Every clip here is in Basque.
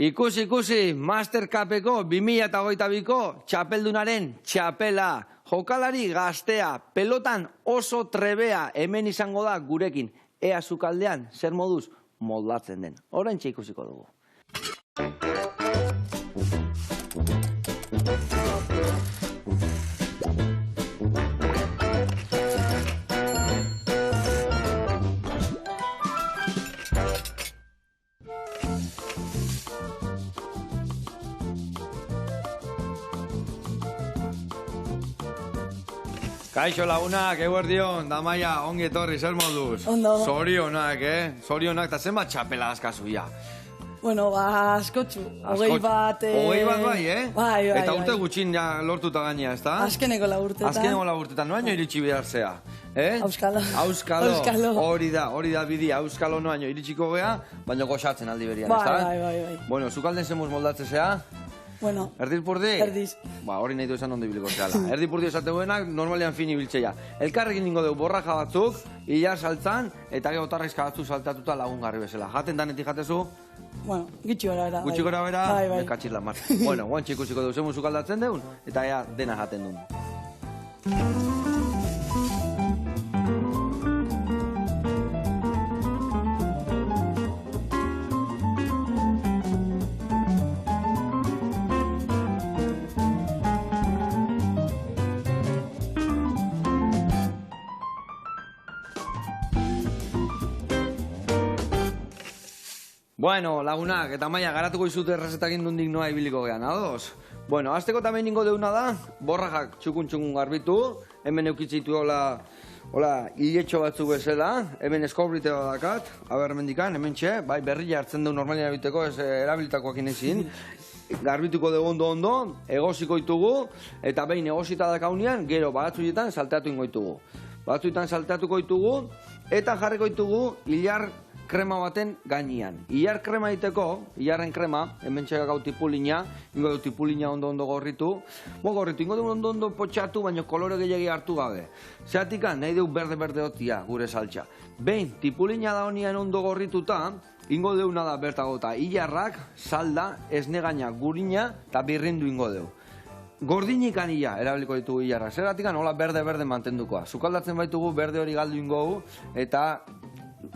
Ikusi, Master Cupeko 2022ko txapeldunaren txapela. Jokalari gaztea, pelotan oso trebea hemen izango da gurekin. Ea sukaldean, zer moduz moldatzen den. Oraintxe ikusiko dugu. Kaixo lagunak, eguerdion, Damaia, ongi etorri, zer moduz? Ondo. Zorionak, Zorionak, eta zenbat txapela askazu, ja? Bueno, askotxu. Hogei bat... Hogei bat bai, Bai. Eta urte gutxin ja lortuta gainea, ez da? Azkeneko laburtetan. Azkeneko laburtetan, noaino iritsi behar zea? Auskalo. Auskalo. Hori da bidi, auskalo noaino iritsiko gea, baina goxatzen aldi berian, ez da? Bai. Bueno, zukalden zemuz moldatzen zea? Bueno, Erdipurdi? erdiz. Hori nahi du esan ondo ibiliko zehala. Erdipurdi esateuenak normalean fin ibiltzeia. Elkarrekin ningo dugu borraja batzuk, hilar saltzan, eta gero otarraizka batzuk saltatuta lagungarri bezala. Jaten danetik jatezu? Bueno, gitxi gora bera. Gutxi gora bera? Bai. Katxir lan marcha. Bueno, guantxe ikusiko dugu, zemu zukaldatzen deun, eta ea dena jaten duen. Bueno, lagunak, eta maia, garatuko izute errezetakin dundik noa ibiliko gehan, ados? Bueno, azteko tamen ningo deuna da, borrajak txukun garbitu, hemen eukitzitu hola hiletxo batzuk bezala, hemen eskobrite badakat, haber mendikan, hemen txe, bai berria hartzen du normalien abiteko, ez erabilitakoak inezin, garbituko dugu ondo, egoziko itugu, eta behin egozita dakaunean, gero bagatzuetan salteatu ingoitugu. Batzuetan salteatuko itugu, eta jarriko itugu hilar krema baten gainean. Ilar krema iteko, ilarren krema, hemen txegak hau tipulina, ingo du tipulina ondo gorritu. Gorritu, ingo du ondo potxatu, baina kolore gehiagi hartu gabe. Zeatikan, nahi du berde otia gure saltxa. Behin, tipulina da honian ondo gorrituta, ingo deuna da bertagota. Ilarrak, salda, esnegaina, gurina, eta birrindu ingo deu. Gordinikan ia, erabiliko ditugu ilarrak. Zeratikan, hola berde mantendukoa. Zukaldatzen baitugu, berde hori galdu ingo eta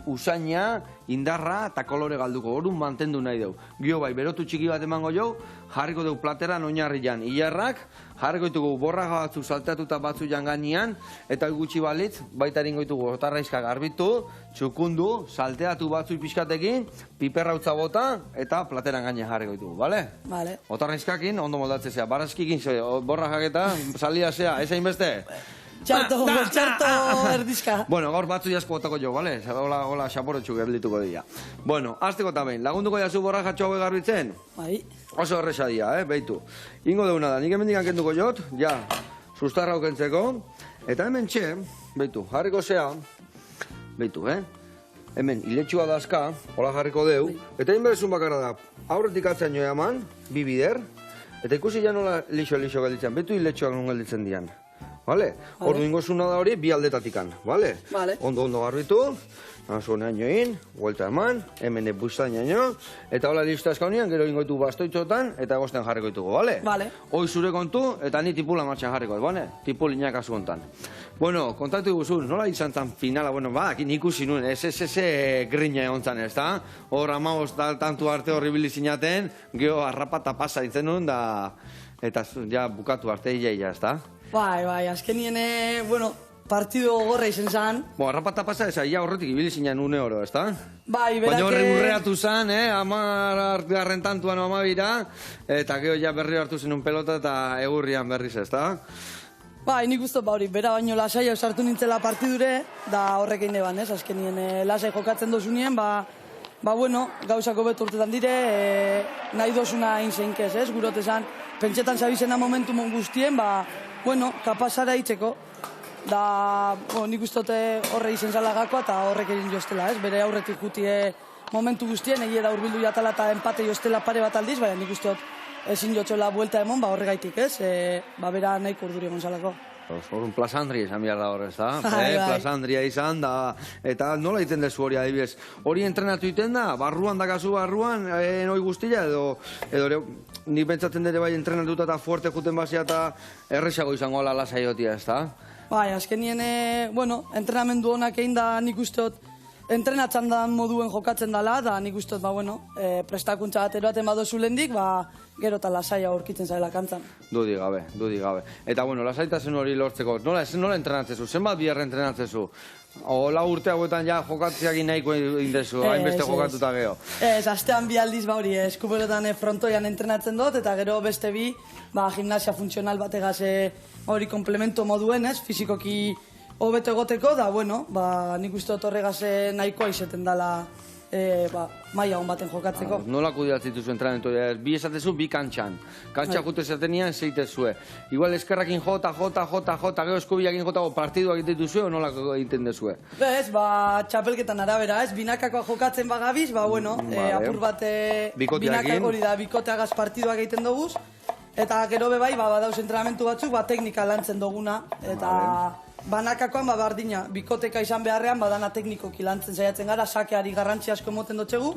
usaina, indarra eta kolore galduko. Orduan mantendu nahi dugu. Gio bai, berotu txiki bat emango jau, jarriko dugu plateran oinarrian ilarrak, jarriko ditugu borraja batzu saltatuta batzu janganian, eta gutxi balitz, baita eringo ditugu otarraizka garbitu, txukundu, salteatu batzu pixkatekin, piperrautza bota, eta plateran gainean jarriko ditugu, bale? Bale. Otarraizkakin, ondo moldatzea zea, barazkikin, borrajak eta salia zea, ez hainbeste? Txarto erdizka. Bueno, gaur batzu jasko botako jo, bale? Hola xaporotxu gerlituko dira. Bueno, azteko eta behin, lagunduko jazu borrajatxo hauek garbitzen? Bai. Oso horreza dia, beitu. Ingo deuna da, nik hemendik kenduko jot, ja, sustarra aukentzeko. Eta hemen txe, beitu, jarriko zea, beitu, hemen hiletxua dazka, hola jarriko deu, eta inberezun bakarra da, aurretik atzen joa eman, bi bider, eta ikusi ja nola lixo gelditzen, beitu hiletxoak non gelditzen dian. Vale? Ordu ingozuna da hori bi aldetatikan, vale? Vale. Ondo garbitu, naso neainoin, huelta eman, hemen ebuzta neaino, eta hola listo azkaunean, gero ingoitu bastoitzotan, eta egosten jarriko ditugu, vale? Vale. Hoi zure kontu, eta ni tipula martxan jarriko, bane? Tipulinak azu hontan. Bueno, kontatu guzun, nola izan zan finala, bueno, akin ikusi nuen, grina egon zan, ez da? Hor amaboz tantu arte horri bilizinaten, geho harrapata pasa itzen nuen, eta ja bukatu arte ia, ez da? Bai, azkenien, bueno, partido gorra izen zan. Harrapata pasa eza, ia horretik ibili zinen une oro, ez da? Bai, berak... Baina horre urreatu zan, amar garren tantuan amabira, eta geho ja berri hartu zenun pelota eta egurrian berriz, ez da? Bai, nik uste hori, bera baino lasai sartu nintzela partidure, da horrek egin deban, ez? Azkenien lasai jokatzen dozunien, bueno, gauzako betu urtetan dire, nahi dozuna inzeinkez, ez? Gurotezan, pentsetan zabizena momentumon guztien, bueno, kapazara hitzeko. Da, nik uste horre izen zalagakoa eta horrek egin jostela, ez? Bere aurretik jutie momentu guztien, egia da urbildu jatala eta empate jostela pare bat aldiz, baina nik uste ezin jotxola buelta emon, horregaitik, ez? Bera nahiko urduri egon zalako. Horun plasandria izan behar da horrez, da? Bai. Plasandria izan da, eta nola egiten dezu hori adibidez? Hori entrenatu egiten da, barruan dakazu barruan, noi guztia, edo nik pentsatzen dere bai entrenatuta eta fuerte juten bazia eta erresago izango ala lasaiotia, ez da? Bai, azkenien, entrenamendu honak egin da nik usteot, entrenatzen da moduen jokatzen dela, da nik usteot, prestakuntza bat eroaten badozu lehendik, gero eta lasaia aurkitzen zaila kantzan. Dudi gabe. Eta, lasaitasun hori lortzeko, nola entrenatzezu, zenbat biharra entrenatzezu? Ola urte hauetan ja jokatziak nahiko indezu, hainbeste jokatuta geho. Ez, astean bi aldiz hori, eskupelotan frontoian entrenatzen dut, eta gero beste bi, gimnasia funtzional bategaz hori komplemento moduen, ez, fizikoki hobeto egoteko, da, nik uste dut horregaz nahikoa izeten dela maila hon baten jokatzeko. Nola kudeatzen dituzu entrenamentu? Bi esatezu, bi kantxan. Kantxa jute zatenian, zeitezue. Igual eskerrakin jota, gero eskubiakin jota, partiduak egiten duzue, o nola egiten duzue? Ez, txapelketan arabera, ez, binakakoa jokatzen bagabiz, apur bat binakak hori da, bikoteagaz partiduak egiten duguz, eta gero bebai, badauz entrenamentu batzuk, teknika lantzen duguna, eta banakakoan bardina, bikoteka izan beharrean badana teknikoki lantzen saiatzen gara, sakeari garrantzi asko emoten dutxegu,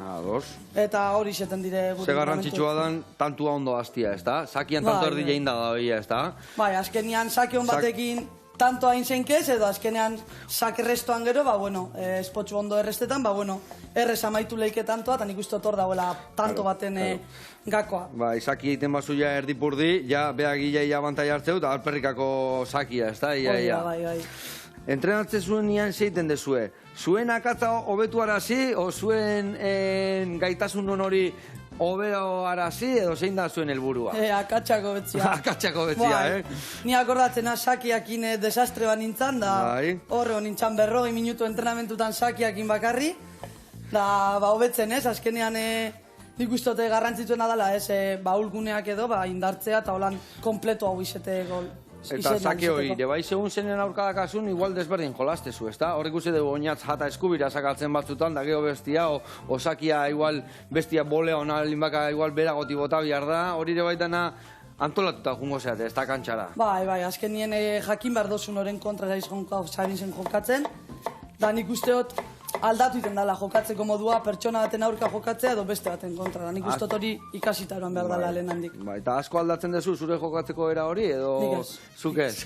eta hori izeten dire gure. Ze garrantzitsua dan, tantua ondo hastia, ez da? Sakian tanto erdi jein da daia, ez da? Bai, azkenian sake hon batekin tanto hain zenkez, edo azkenean sake restoan gero, espotxu ondo errestetan, errez amaitu leike tantoa, eta nik uste otor dagoela tanto baten gakoa. Bai, saki egiten bazu ja erdipurdi, ja behagila abantai hartzeu, eta alperrikako sakia, ez da? Bai. Entrenatze zuen nian zeiten dezue. Zuen akatza hobetu arazi, o zuen gaitasun hori hobeo arazi, edo zein da zuen helburua? Akatxako betzia. Akatxako betzia, Ni akordatzena sakiakin desastre bat nintzen, da horre nintzen 40 minutu entrenamentutan sakiakin bakarri, da hobetzen ez, azkenean nik ustote garrantzitsuena dela ez, ulguneak edo indartzea eta holan kompleto hau izete gol. Eta sake hori, bai segun zenen aurkadakasun, igual desberdin jolastezu, ez da? Horrek uste dugu oinatz jata eskubira sakaltzen batzutan, da geho bestia, o sakia igual bestia bolea hona linbaka igual beragoti bota bihar da, hori ere baitana antolatuta jungo zeate, ez da kantxara. Bai, azken nien jakin behar dozun horren kontra zabizen jokatzen, da nik usteot aldatu iten dela jokatzeko modua, pertsona baten aurka jokatzea edo beste baten kontra, da nik usteot hori ikasita eroan behar dela lehen handik. Eta asko aldatzen dezu zure jokatzeko era hori, edo... Nik ez. Zuk ez.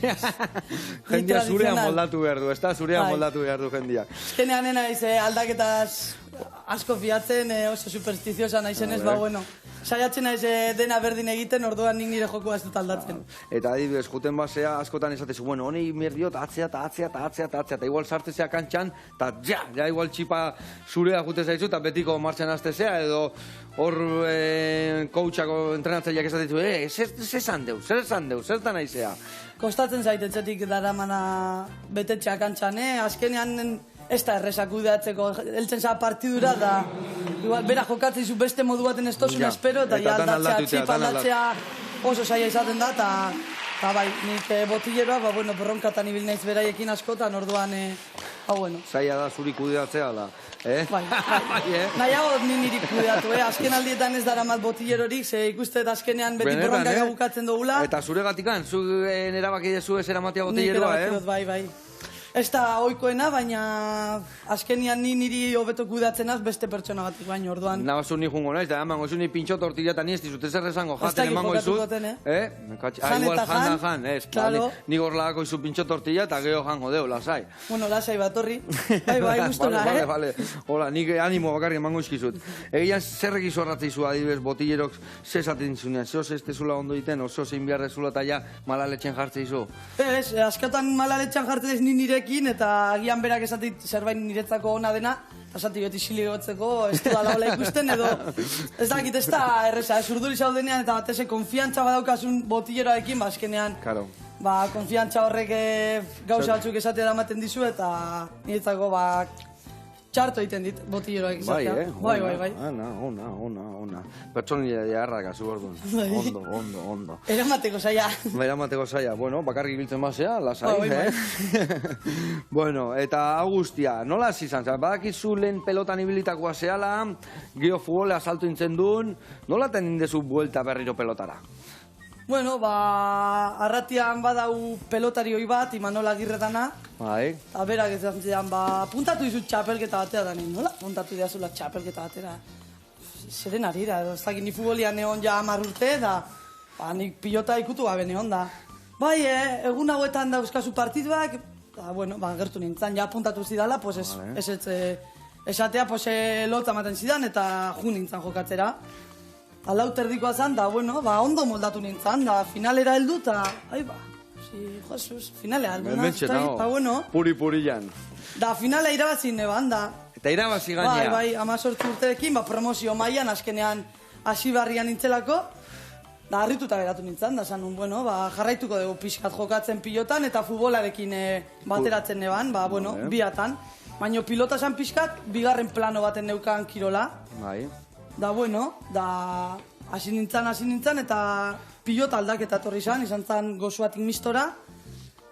Jendia zurean moldatu behar du, ez da? Zurean moldatu behar du jendia. Azkenean naiz aldaketaz asko fiatzen, oso superstiziosa naizenez, saiatzen naiz dena berdin egiten, orduan nik nire joko ez dut aldatzen. Eta adibidez, juten basea, askotan esatezu, honi merdiot, atzea, eta igual sartezea kantxan, eta ja igual txipa zurea jute zaizu, eta betiko martxan aztezea, edo hor coachako entrenatzaileak esatezu, zer esan deu, zer da naizea? Kostatzen zaitetzetik daramana betetxea kantxan, azkenean ez da errezak kudeatzeko, heltzen za partidura, da bera jokatzen zu beste modu baten ez tozun espero, eta aldatzea, txipa aldatzea oso zaila izaten da, eta bai, nik botilleroa, borronkatan ibil naiz beraiekin askotan, orduan, Zaila da zuri kudeatzea, da, Bai, nahiago niri kudeatu, azken aldietan ez dara mat botillorik, ze ikuste azkenean beti borronkak bukatzen dugula. Eta zure gatikan, zu erabaki dezu ez eramatea botilloa, Nik erabaki bai. Ez da oikoena, baina azkenian niri hobeto kudatzenaz beste pertsona batik baino, orduan. Nabazu ni jungo naiz, da emango zu ni pintxo tortilla eta ni ez dizut ezer esango jaten emango izut. Jan, ez. Ni gorlagako izu pintxo tortilla eta geho jango deu, lasai. Bueno, lasai bat horri. Bai, guztona, Vale. Hola, nik animo bakarri emango izkizut. Egian zerrek izorratzei zu adibes botillerok zezaten zunean, zehoz ez tezula ondo iten, oso zein behar dezula eta ja malaletxen jartzei zu. Ez, askatan malaletxen jartzei ni nirekin eta agian berak esatit zerbait niretzako ona dena, esati beti xili gotzeko, ez dudala hola ikusten edo, ez dakit ez da erreza, urduri zaudenean eta bateze konfiantza badaukasun botilleroarekin, azkenean, konfiantza horrek gauza batzuk esatea damaten dizu eta niretzako txarto egiten dit botilleroak izatea. Bai. Ona. Pertsonila diarrak azu orduan. Ondo. Eramateko zaila. Bueno, bakarrik biltzen basea, lasai, Bueno, eta Augustia, nola hasi izan? Badakizu lehen pelotan ibilitakoa zehala, geho futbole asaltu intzen duen, nola tenin dezu buelta berriro pelotara? Bueno, arratian badau pelotari hoi bat, Imanol Agirretana, Bai. eta berak ez zidan, puntatu dizut txapelketa batera da nola? Puntatu dizula txapelketa batera. Zeren arira, ez dakit ni futbolian egon ja 10 urte, da nik pilota ikutu gabe neon da. Bai, egun hauetan dauzkazu partiduak, gertu nintzen, ja puntatu zidala, pues esatea, pues lotza ematen zidan, eta ju nintzen jokatzera. Alauterdikoa zan, da, ondo moldatu nintzen, da, finalera heldu, eta, Jesus, finalea heldu, Puri-purian. Da, finalea irabazin neban, da. Eta irabazi gainea. Bai, 18 urterekin, promozio mailan, azkenean hasi barrian nintzelako, da, harrituta geratu nintzen, da, zanun, jarraituko dugu pixkat jokatzen pilotan, eta futbolarekin bateratzen neban, biatan. Baina pilota zan pixkat, bigarren plano baten neukan kirola. Bai. Da, hasi nintzen, eta pilota aldaketa etorri izan zen gozuatik mistora.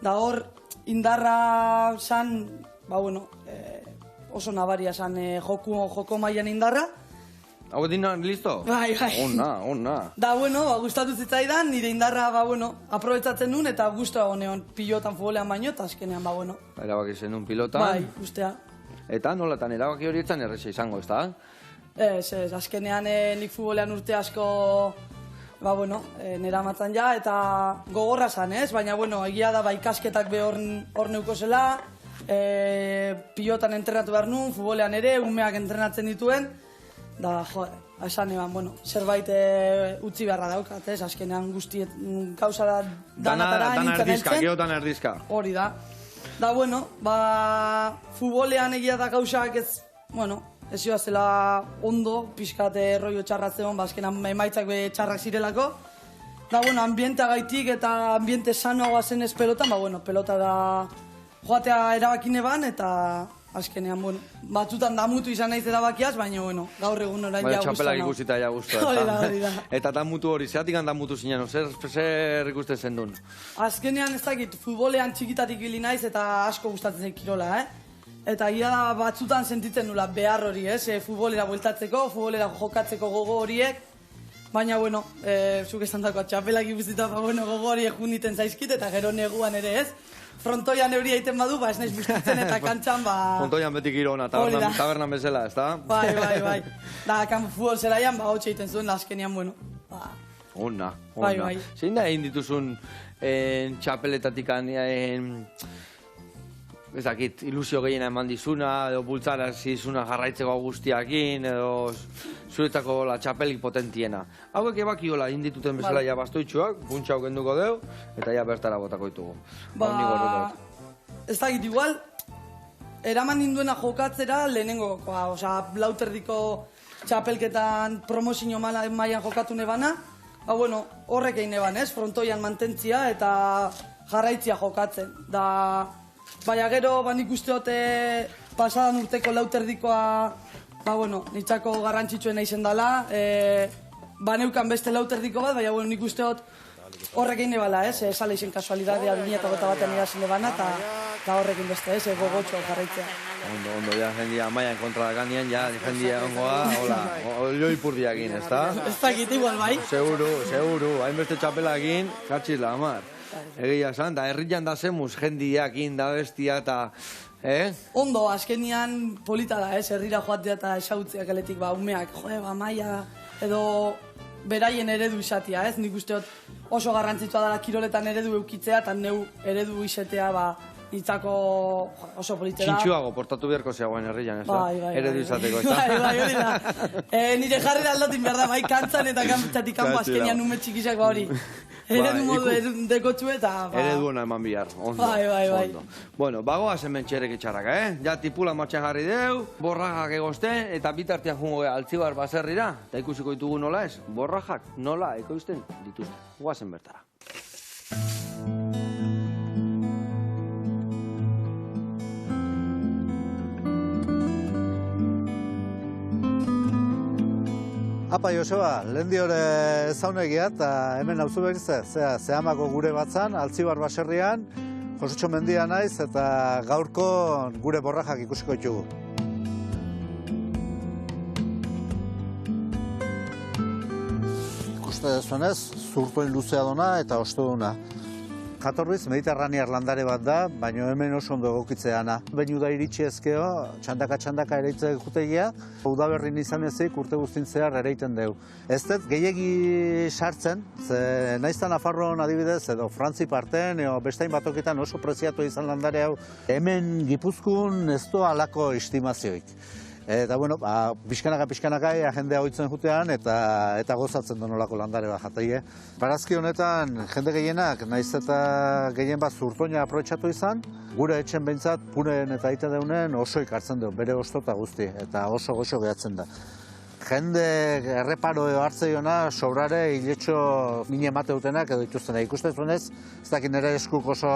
Da hor, indarra zan, oso nabaria zan joko mailan indarra. Hau dinan, listo? Bai. Onna. Da, gustatu zitzaidan, nire indarra, aprobetsatzen nun, eta guztua honeon pilotan futbolean baino, eta azkenean, Erabaki zen nun pilotan. Bai, guztia. Eta nolatan erabaki horietzen erreza izango, ez da? Ez, azkenean nik futbolean urte asko, nera matzan ja, eta gogorra zan, ez? Baina, egia da, ikasketak be hor neuko zela, pilotan entrenatu behar nun, futbolean ere, umeak entrenatzen dituen, da, esan eban, zerbait utzi beharra daukat, ez? Azkenean guztiet gauzara danatara nintzen heltzen. Geotan erdizka. Hori da. Da, futbolean egia da gauzak ez, ez joa zela ondo, pixkate rollo txarra zeon, azkenan emaitzak be txarrak zirelako. Da, ambientea gaitik eta ambiente sanoagoa zen ez pelotan, pelota da joatea erabakine ban, eta azkenean, batzutan damutu izan naiz erabakiaz, baina, gaur egun orain ja guztan. Txapelak ikusita ja guztua. Hori da. Eta damutu hori, zeatik damutu zinen, zer ikusten zen duen? Azkenean ez dakit, futbolean txikitatik hili naiz eta asko gustatzen zen kirola, Eta ia batzutan sentitzen nula behar hori, futbolera bueltatzeko, futbolera jokatzeko gogo horiek. Baina, zuk esan dagoa, txapelak ipuzita, gogo horiek junditen zaizkit, eta gero neguan ere ez. Frontoian euria egiten badu, ez naiz bustitzen eta kantxan, Frontoian beti kirona, tabernan bezala, ez da? Bai. Da, kan futbol zelaian, hotxe egiten zuen, azkenian, Onna. Bai. Zein da egin dituzun txapeletatik ez dakit, ilusio gehiena eman dizuna, edo bultzarazi zizuna jarraitzeko guztiakin, edo zuretako txapelik potentiena. Hauek ebakiola indituten bezala ja bastoitxuak, puntxau kenduko deu, eta ja bertara botako ditugu. Ez dakit, igual, eraman ninduena jokatzera lehenengo, lauterdiko txapelketan promozio mailan jokatu nebana, horrek egin neban, frontoian mantentzia eta jarraitzia jokatzen. Baina gero, nik usteote pasadan urteko lauterdikoa, nitzako garrantzitsuen izen dela, neukan beste lauterdiko bat, baina nik usteot horrek egin nebala, sale izen kasualidadea 2008 batean irazen nebana, eta horrekin beste, gogotxo jarraitzea. Ondo, ja, jendia maian kontra da ganean, ja, jendia ongoa, olioi purdiakin, ez da? Ez dakit, igual, bai? Seguru, hainbeste txapelakin, katxiz la amar. Egia esan, da herrian da zemuz, jendiakin da bestia eta, Ondo, azkenian polita da, herrira joatea eta esautziak aletik, umeak, maia, edo beraien eredu izatea, nik usteot oso garrantzitsua dela kiroletan eredu eukitzea, eta neu eredu izatea, nitzako oso politera. Txintxuago, portatu beharko zegoen herrian, ez da? Bai. Eredu izateko, ez da? Bai, hori da. Nire jarri da aldatin behar da, bai kantzan eta kantzatik kanpo azkenian nume txikizak hori. Eredu modu dekotxu eta... Eredu hona eman bihar, ondo. Bai. Bueno, bagoa hemen txerek itxarraka, Ja, tipula martxan jarri deu, borrajak egozten, eta bitartian jungo Altzibar baserrira, eta ikusiko ditugu nola ez, borrajak nola ekoizten dituzten. Guazen bertara. Apa, Joseba, lehen diore zaunegia eta hemen hauzu behitze, zehamako gure batzan, Altzibar baserrian, Josutxo mendia naiz eta gaurko gure borrajak ikusiko ditugu. ikuste duzuenez, zurtoin luzea dona eta ostuduna. Jatorriz mediterranear landare bat da, baina hemen oso ondo egokitzeana. Behin uda iritsi ezkeo, txandaka ereitze jutegia, udaberrin izan ezik urte guztin zehar ereiten deu. Ez dut gehiegi sartzen, ze naizta Nafarroan adibidez, edo Frantzi parten, edo bestain batokitan oso preziatu izan landare hau. Hemen Gipuzkoan ez doa halako estimazioik. Eta, bueno, pixkanaka jendea hoitzen jutean eta gozatzen donolako landare bat jateie. Barazki honetan, jende gehienak, naiz eta gehien bat zurtoina aprobetxatu izan, gure etxen behintzat, puren eta aite deunen oso ikartzen du, bere ostota guzti, eta oso goxo gehatzen da. Jende erreparo hartzeiona sobrare hiletxo mine emate dutenak edo dituztena. Ikusten zuenez, ez dakit nire eskuk oso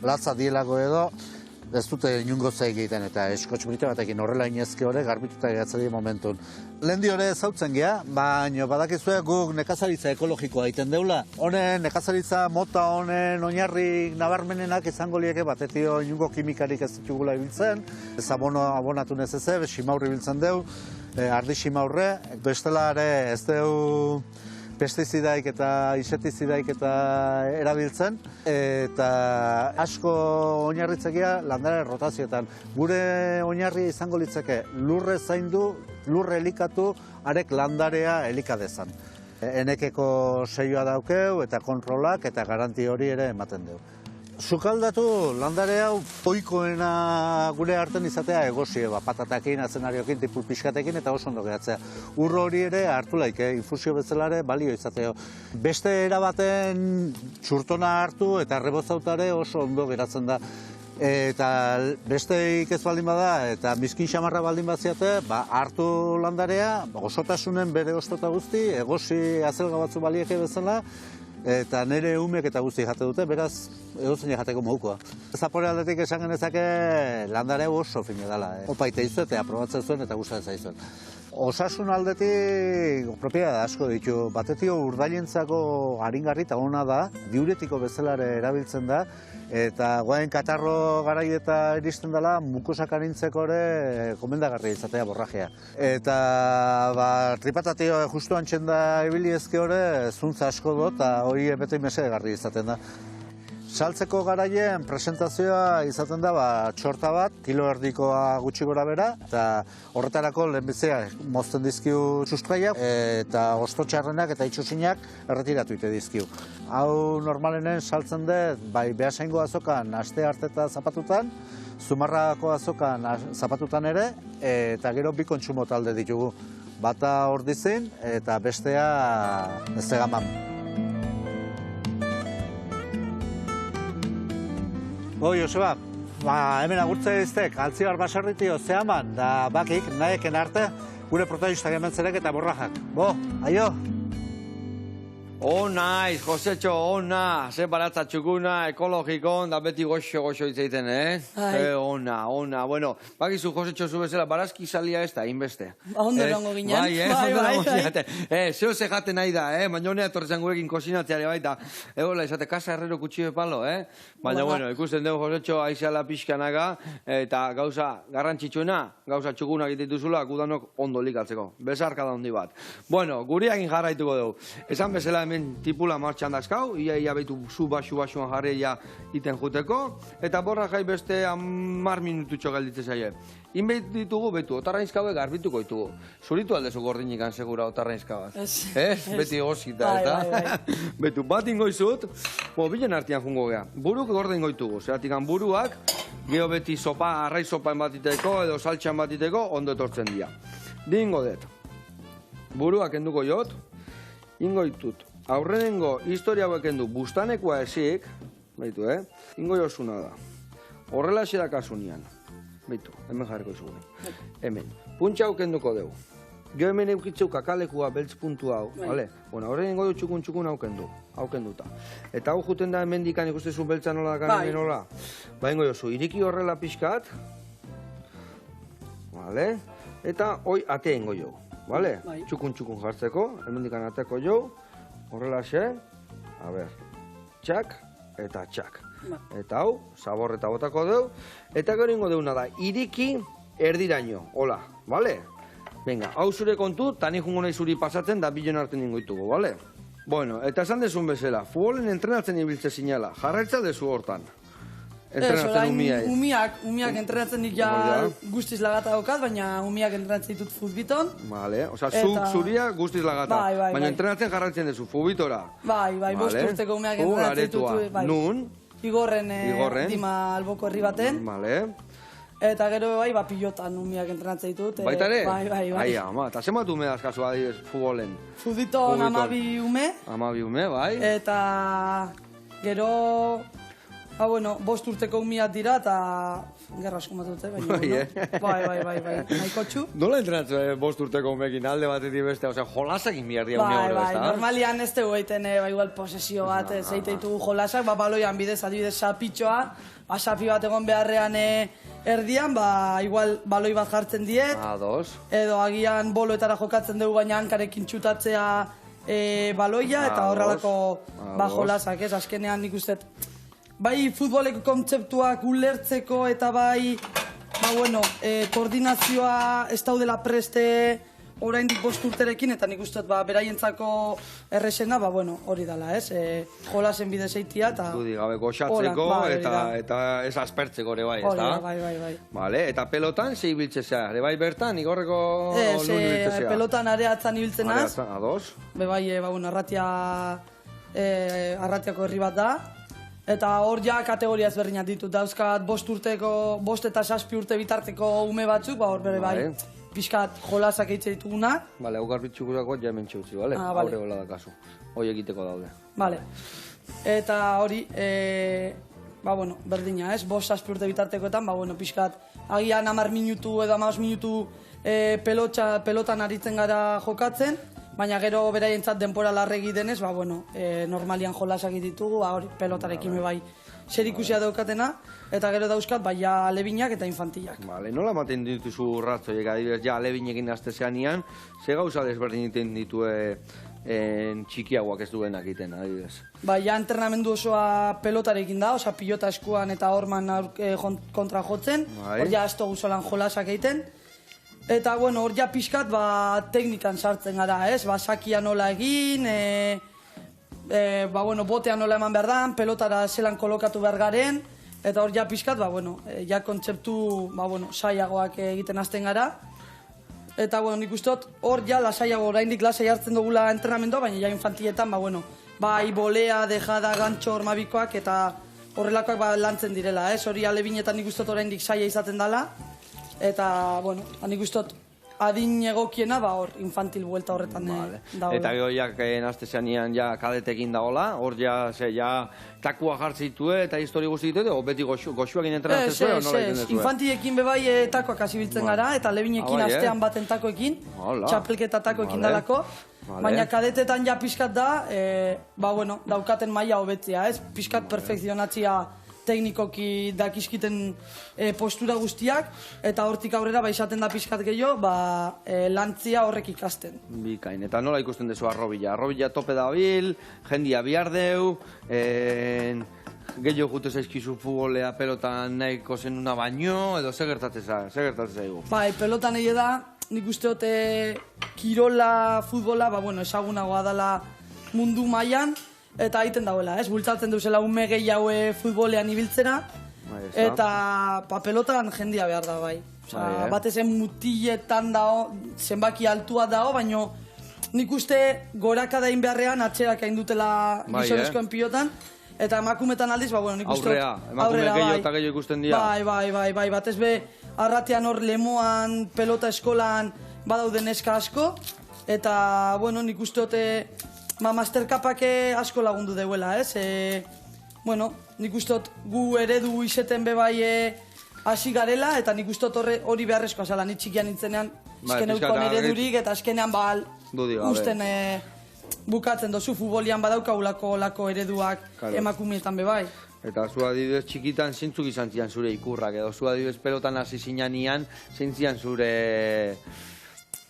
latza dielako edo, ez dute inungo zei egiten eta eskotx bonite batekin horrela inezke hori garbituta gehatzen di momentun. Lehendi hori ezautzen geha, baina badakizue guk nekazaritza ekologikoa egiten deula. Honen nekazaritza mota honen oinarrik nabarmenenak izango lieke batetio inungo kimikarik ez ditugula ibiltzen, ez abonatu nezeze, simaurri ibiltzen deu, ardi simaurre, bestela ere ez deu pestizidaik eta insektizidaik eta erabiltzen, eta asko oinarritzekia landare rotazioetan. Gure oinarri izango litzeke lurre zaindu, lurre elikatu, arek landarea elikadezan. Enekeko seioa daukeu eta kontrolak eta garanti hori ere ematen deu. Sukaldatu landare hau ohikoena gure arten izatea egosi, patatakin, azenariokin, tipu pixkatekin eta oso ondo geratzea. Urro hori ere hartu laik, infusio bezalare balio izateo. Beste erabaten txurtona hartu eta rebozautare oso ondo geratzen da. Eta besteik ez baldin bada eta miskin xamarra baldin baziate, hartu landarea, osotasunen bere ostota guzti, egosi azelga batzu balieke bezala, eta nire umek eta guzti jate dute, beraz, edozein jateko modukoa. Zapore aldetik esan genezake landare oso fine dela. Opaite izu eta aprobatzen zuen eta gustatzen zaizuen. Osasun aldetik propiedade asko ditu. Batetio urdailentzako aringarri eta ona da, diuretiko bezalare erabiltzen da, eta goain katarro garai eta iristen dela mukosak arintzeko ere komendagarria izatea borrajea. Eta tripatatio justu antxen da ibili ezke hori zuntza asko do eta hori bete mesedegarri izaten da. Saltzeko garaien presentazioa izaten da txorta bat, kilo erdikoa gutxi gora bera, eta horretarako lehenbizea mozten dizkiu sustraiak, eta ostotxarrenak eta itxusinak erretiratu ite dizkiu. Hau normalenen saltzen dut, bai behasaingo azokan aste arte zapatutan, zumarrako azokan zapatutan ere, eta gero bi kontsumo talde ditugu. Bata ordizin eta bestea ezegaman. Joseba, hemen agurtze iztek, Altzibar baserritio zehaman, da bakik, nahieken arte, gure protagonistak ementzerek eta borrajak. Aio! Naiz, Josetxo, ona, ze baratza txukuna, ekologikon, da beti goxo itzeiten, Ona. Bueno, bakizu, Josetxo, zu bezala, barazki salia ez da, inbeste. Ondo erongo ginen. Bai. Zeo ze jaten nahi da, baina honea torretzen gurekin kosinatzeare baita. Egola, izate, kasa herrero kutxio palo, Baina, bueno, ikusten dugu, Josetxo, aizeala pixkanaga, eta gauza garrantzitsuena, gauza txukuna egitituzula, gudanok ondo likatzeko. Besarka da hondi bat. Bueno, gureakin jarraituko dugu. Esan bezala hemen tipula martxan dazkau, ia behitu zu basuan jarreia iten juteko, eta borra jai beste 10 minututxo gelditze zaie. Inbeit ditugu betu, otarrainzkaue garbituko ditugu. Zuritu aldezu gordinikan segura otarrainzkabaz. Beti gozita, eta? Betu, bat ingoizut, bilen artian jungo gea. Buruk gorde ingoitugu, zeratik buruak, geho beti sopa, arrai sopa batiteko, edo saltxan batiteko, ondo etortzen dira. Dingo dut. Buruak enduko jot, ingoitut. Aurrenengo historia haueken du bustanekoa esik, baitu, ingo josuna da. Horrela da kasunian. Baitu, hemen jarriko izugune. Hemen. Puntxa hauken duko dugu. Gio hemen eukitzeu kakalekua beltz puntu hau, bale? Bueno, horrenengo du txukun hauken duta. Eta hau juten da hemen dikan ikustezu beltza nola dakan hemen nola. Ba, ingo josu, iriki horrela pixkat. Bale? Eta hoi atea ingo jo. Bale? Txukun jartzeko, hemen dikan ateko jo. Horrela xe, txak eta txak. Eta hau, zaborreta botako deu, eta gero ingo deuna da, iriki erdiraino, hola, bale? Venga, hau zure kontu, tani jungo nahi zuri pasatzen da bilen arten ingoitugu, bale? Bueno, eta esan dezun bezala, futbolen entrenatzen ibiltze zinela, jarraitza dezu hortan. Entrenatzen umiai. Umiak entrenatzen dik ja guztiz lagata daukat, baina umiak entrenatzen ditut futbiton. Vale, oza, zuk zuria guztiz lagata. Baina entrenatzen jarraitzen dezu, futbitora. Bai, 5 urteko umiak entrenatzen ditut. Nun? Igorren, dima alboko herri baten. Vale. Eta gero bai, pilotan umiak entrenatzen ditut. Baita ere? Bai. Ai, ama, eta zenbat ume dazkazu adibes futbolen? Futbiton 12 ume. 12 ume, bai. Eta gero... bueno, 5 urteko umiak dira eta gerra asko matute, baina bai, nahiko txu. Nola entrenatzen 5 urteko umekin alde batetik beste, osea, jolasak inbiardia une hori, bai, normalian ez dugu egiten, igual posesio bat, zeite ditugu jolasak, baloian bidez, adibidez, sapitxoa, sapi bat egon beharrean erdian, igual baloi bat jartzen diet, edo agian boloetara jokatzen dugu, baina hankarekin txutatzea baloia, eta horrelako jolasak, ez, azkenean nik uste, bai futboleko kontzeptuak ulertzeko eta bai, koordinazioa ez daudela preste oraindik 5 urterekin, eta nik uste beraientzako errexena, hori dela, ez? Jolasen bidez eitia eta... Dudi gabe goxatzeko eta ez aspertzeko ere bai, ez da? Bai. Vale, eta pelotan ze ibiltzezea? Ere bai bertan, igorreko lun ibiltzezea? Pelotan areatzen ibiltzen az. Areatzen, ados? Bai, arratiako herri bat da. Eta hor ja kategoria ezberdinak ditut. Dauzkat 5 urteko, 5 eta 7 urte bitarteko ume batzuk, hor bere bai, pixkat jolasak eitze ditugunak. Bale, hau garbitxukurako ja hemen txutzi, bale? Haure gola da kasu. Hoi egiteko daude. Bale. Eta hori, berdina, ez? 5-7 urte bitartekoetan, pixkat, agian 10 minutu edo 15 minutu pelotan aritzen gara jokatzen, baina gero beraientzat denpora larregi denez, normalian jolasak ditugu, pelotarekin bai zerikusia daukatena, eta gero dauzkat, alebinak eta infantillak. Vale, nola ematen dituzu ratzoiek, adibidez, alebinekin astezean ian, ze gauza desberdin egiten ditue txikiagoak ez duenak egiten, adibidez? Entrenamendu osoa pelotarekin da, oza, pilota eskuan eta horman kontra jotzen, hor ez dugu solan jolasak egiten, eta, hor ja pixkat, teknikan sartzen gara, ez? Sakia nola egin, botea nola eman behar da, pelotara zelan kolokatu behar garen, eta hor ja pixkat, ja kontzeptu, saiagoak egiten hasten gara. Eta, nik uste dut, hor ja lasaiago, oraindik lasai hartzen dugula entrenamendua, baina ja infantietan, bai bolea, dejada, gantxo, hormabikoak, eta horrelakoak lantzen direla, ez? Hori alebinetan nik uste dut oraindik saia izaten dela. Eta, nik uste dut, adin egokiena, hor, infantil buelta horretan dagoela. Eta gehoiak naztezean ian ja kadetekin dagoela, hor ja takua jartzitue eta histori guztitue, o beti goxuakin entrenatzen zuen, o nola egiten zuen? Infantilekin bebai takoak hasibiltzen gara, eta lebinekin astean baten takoekin, txapelketa takoekin dalako, baina kadetetan ja pixkat da, daukaten maila hobetzea, ez? Pixkat perfekzionatzia teknikoki dakiskiten postura guztiak, eta hortik aurrera izaten da pixkat gehiago, lantzia horrek ikasten. Bikain, eta nola ikusten dezu arrobila? Arrobila tope dabil, jendia bihar deu, gehiago jute zaizkizu futbolea pelotan nahiko zenuna baino, edo ze gertatzen zaigu? Pelotan egi da, nik uste dute kirola, futbola, ezagunagoa dela mundu mailan, eta egiten dauela, ez? Bultzatzen duzela ume gehiago futbolean ibiltzera, eta pelotan jendia behar da, bai. Batezen mutiletan dago, zenbaki altua dago, baina nik uste gorakada egin beharrean atxerak egin dutela gizonezkoen pilotan, eta emakumetan aldiz, nik uste... Aurrea, emakume gehiago eta gehiago ikusten dira. Bai, batez be, arratean hor lemoan, pelota eskolan, badauden neska asko, eta, nik uste dute... Masterkapak asko lagundu deuela, ez? Nik ustot gu eredu izeten bebai hasi garela, eta nik ustot hori beharrezkoa zela, ni txikian nintzenean azken eukon eredurik, eta azkenean usten bukatzen dozu futbolian badaukagulako lako ereduak emakumietan bebai. Eta zu adibidez txikitan zintzuk izan zian zure ikurrak, edo zu adibidez pelotan hasi zinan ian, zintzian zure...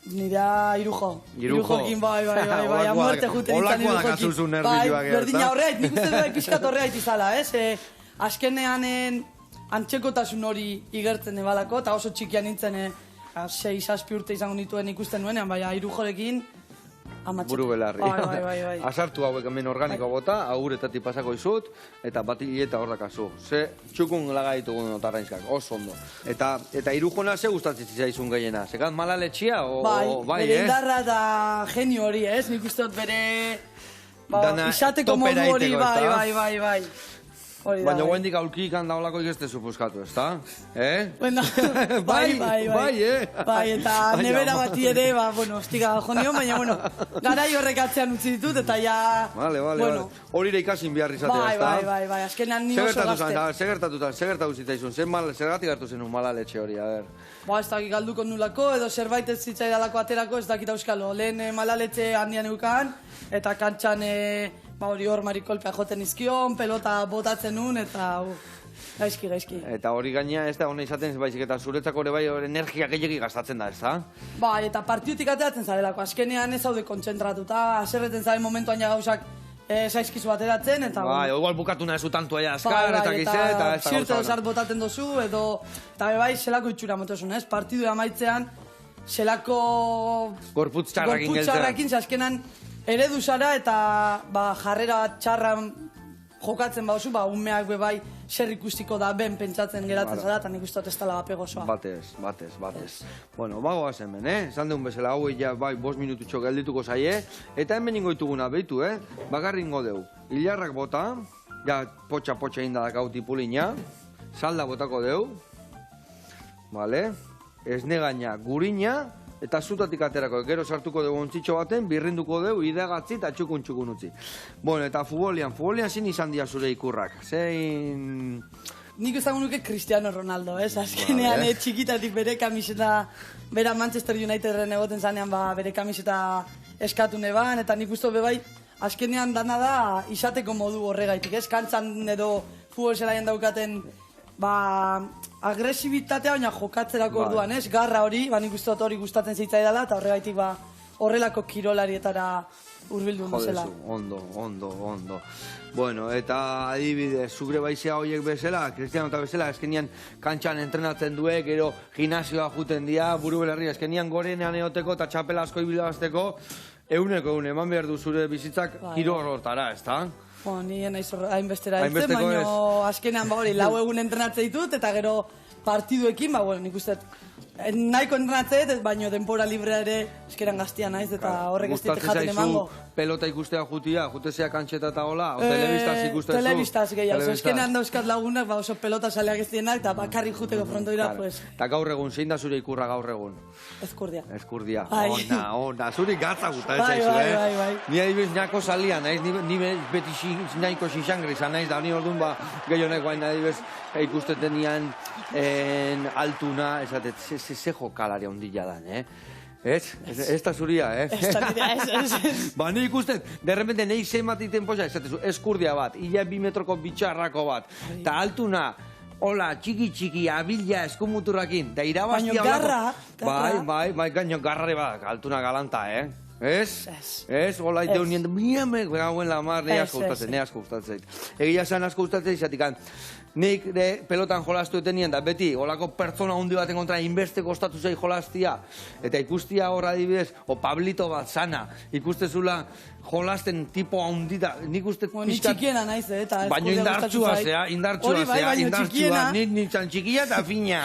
Nira Irujokin, bai, a muerte jute nintzen Irujokin. Berdina horreit, nik uste dut pixkat horreit izala, ez? Azkenean antxekotasun hori igertzen ebalako, eta oso txikian nintzen 6-7 urte izango nituen ikusten nuenean, bai, Irujorekin Amatxete. buru belarri. Bai. Asartu hauek hemen organiko bota, aguretatik pasako izut, eta bat hileta hor dakazu. Ze txukun laga ditugun otarrainskak, oso ondo. Eta irujona ze gustatzen zaizun gehiena? Zekat malaletxia? Bai, bere indarra eta genio hori, ez? Nik uste dut bere... Isateko modu hori, bai. Baina guendik aulkik handaolako ikeste supuskatu, ez da? Bueno, bai, eta nebera bati ere, hostiga jonion, baina, garai horrek atzean utzi ditut, eta ja... Vale. Hori ikasin behar izatea, ez da? Bai, azkenean ni oso gazte. Segertatu zitzaizun, zergatik hartu zenun malaletxe hori, a ber? Ez dakik galduko nulako, edo zerbait ez zitzaidalako aterako, ez dakit auskalo. Lehen malaletxe handian eukan, eta kantxan... hori hor marikolpea joten izkion, pelota botatzen nun, eta gaizki. Eta hori gaina ez da hona izaten, baizik eta zuretzako ere bai energia gehiagi gastatzen da, ez da? Bai, eta partiutik ateratzen zarelako, azkenean ez zaude kontzentratuta, aserretzen zaren momentuan ja gauzak zaizkizu ateratzen, eta... Bai, igual bukatu nahi zu tantu aia azkar, eta gize, eta ez da gauza. Zirte dozart botaten dozu, edo... Eta bai, zelako itxura motozun, ez? Partidu amaitzean, zelako... Gorputz txarrakin azkenan eredu zara eta jarrera txarran jokatzen bauzu, umeak bebai zer ikustiko da ben pentsatzen geratzen zara, eta nik uste dut ez dela bapego osoa. Batez. Bueno, bagoaz hemen, esan deun bezala, hau ja, bai, 5 minututxo geldituko zaie, eta hemen ingoituguna behitu, bakarri ingo deu. Hilarrak bota, ja, potxa indadak hau tipulina, salda botako deu, vale, esne gaina gurina, eta zutatik aterako, gero sartuko dugu ontzitxo baten, birrinduko dugu, ideagatzi eta txukun utzi. Bueno, eta futbolian zin izan dira zure ikurrak, zein... Nik izango nuke Cristiano Ronaldo, ez? Azkenean txikitatik bere kamiseta, bera Manchester Unitedren egoten zanean bere kamiseta eskatu neban, eta nik uste bebai, azkenean dana da izateko modu horregaitik, ez? Kantzan edo futbol zelaian daukaten, agresibitatea baina jokatzerako orduan, ez? Garra hori, nik uste dut hori gustatzen zitzaidala, eta horregaitik horrelako kirolarietara hurbildu bezala. Ondo. Bueno, eta adibidez, zure baizea horiek bezala, Cristiano eta bezala, eskenean kantxan entrenatzen duek, gero gimnasioa juten dira, buru belarri, eskenean gorenean eoteko eta txapela asko ibilazteko, euneko eman behar du zure bizitzak kirol hortara, ez da? Ni naiz hainbestera ditzen, baina azkenean hori lau egun entrenatzen ditut, eta gero partiduekin, nik uste nahiko entrenatzen, baina denpora librea ere eskeran gaztia naiz, eta horrek ez ditek jaten emango. Gustatzen zaizu pelota ikustea jutia, jutezea kantxeta eta hola, o telebistaz ikustezu? Telebistaz gehiago, eskenean dauzkat lagunak, oso pelota saleak ez dienak, eta bakarrik juteko fronto dira, pues... Eta gaur egun, zein da zure ikurra gaur egun? Ezkurdia. Ona, zure gatza gustatzen zaizu, Bai. Ni adibidez nahiko salia, naiz, ni beti nahiko xixangri izan naiz, da ni orduan gehionek guain adibidez ikusteten nian altuna, esatet, ze jokalari ondila dan, Ez da zuria, Ez da nire, ez. Ni ikusten, derrepente nahi zemat iten posa, eskurdia bat, ila 2 metroko bitxarrako bat, eta altuna, hola, txiki, abila, eskumuturrakin, eta irabaztia... Baina garra. Bai, gaino garrare bat, altuna galanta, Ez? Hola, ite unien, miamek, gauen la mar, ne asko gustatzen. Egia zan asko gustatzen izatikan. Nik pelotan jolastu etenien da, beti, holako pertsona hundi baten kontra inbeste kostatu zei jolastia. Eta ikustia horra adibidez, o Pablito bat zana, ikustezula jolasten tipo hundita, nik uste pixkat... Ni txikiena naiz, eta... Baina indartsua, nik txan txikia eta fina.